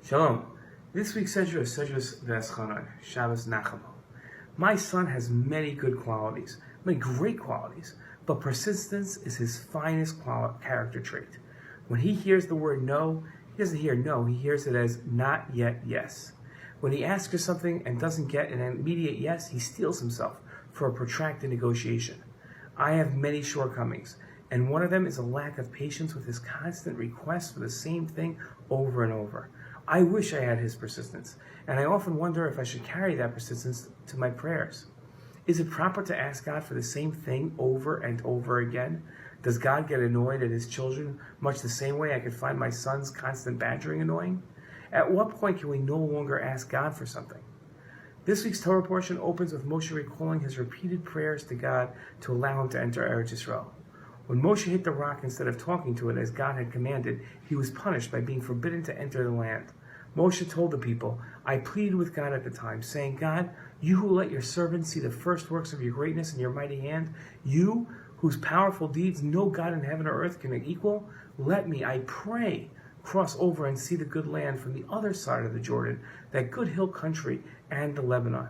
Shalom. This week's Sedra is Sedra Veetchanan, Shabbos Nachamo. My son has many good qualities, many great qualities, but persistence is his finest character trait. When he hears the word no, he doesn't hear no, he hears it as not yet yes. When he asks for something and doesn't get an immediate yes, he steels himself for a protracted negotiation. I have many shortcomings, and one of them is a lack of patience with his constant requests for the same thing over and over. I wish I had his persistence, and I often wonder if I should carry that persistence to my prayers. Is it proper to ask God for the same thing over and over again? Does God get annoyed at his children much the same way I could find my son's constant badgering annoying? At what point can we no longer ask God for something? This week's Torah portion opens with Moshe recalling his repeated prayers to God to allow him to enter Eretz Yisrael. When Moshe hit the rock instead of talking to it as God had commanded, he was punished by being forbidden to enter the land. Moshe told the people, I pleaded with God at the time, saying, God, you who let your servants see the first works of your greatness and your mighty hand, you whose powerful deeds no God in heaven or earth can equal, let me, I pray, cross over and see the good land from the other side of the Jordan, that good hill country and the Lebanon.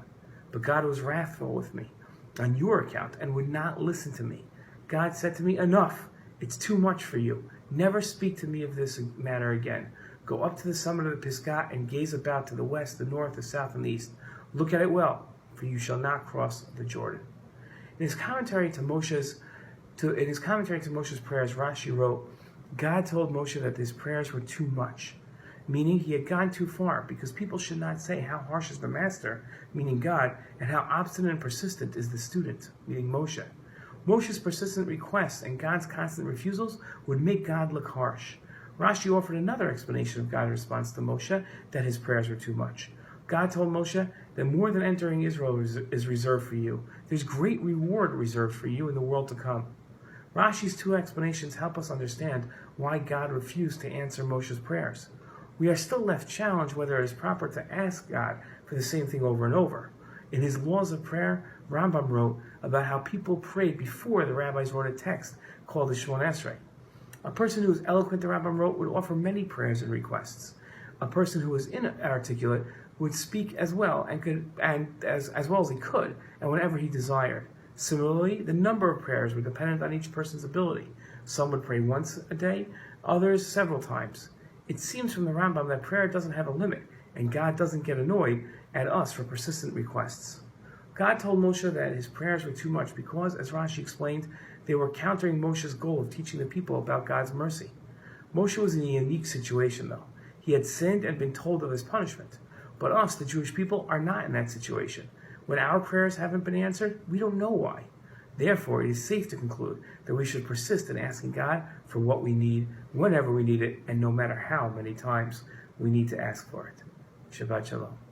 But God was wrathful with me on your account and would not listen to me. God said to me, enough, it's too much for you. Never speak to me of this matter again. Go up to the summit of the Pisgah and gaze about to the west, the north, the south, and the east. Look at it well, for you shall not cross the Jordan. In his commentary to Moshe's prayers, Rashi wrote, God told Moshe that his prayers were too much, meaning he had gone too far, because people should not say how harsh is the master, meaning God, and how obstinate and persistent is the student, meaning Moshe. Moshe's persistent requests and God's constant refusals would make God look harsh. Rashi offered another explanation of God's response to Moshe, that his prayers were too much. God told Moshe that more than entering Israel is reserved for you. There's great reward reserved for you in the world to come. Rashi's two explanations help us understand why God refused to answer Moshe's prayers. We are still left challenged whether it is proper to ask God for the same thing over and over. In his Laws of Prayer, Rambam wrote about how people prayed before the rabbis wrote a text called the Shemona Esrei. A person who is eloquent, the Rambam wrote, would offer many prayers and requests. A person who is inarticulate would speak as well as well as he could, and whenever he desired. Similarly, the number of prayers were dependent on each person's ability. Some would pray once a day, others several times. It seems from the Rambam that prayer doesn't have a limit, and God doesn't get annoyed at us for persistent requests. God told Moshe that his prayers were too much because, as Rashi explained, they were countering Moshe's goal of teaching the people about God's mercy. Moshe was in a unique situation, though. He had sinned and been told of his punishment. But us, the Jewish people, are not in that situation. When our prayers haven't been answered, we don't know why. Therefore, it is safe to conclude that we should persist in asking God for what we need, whenever we need it, and no matter how many times we need to ask for it. Shabbat Shalom.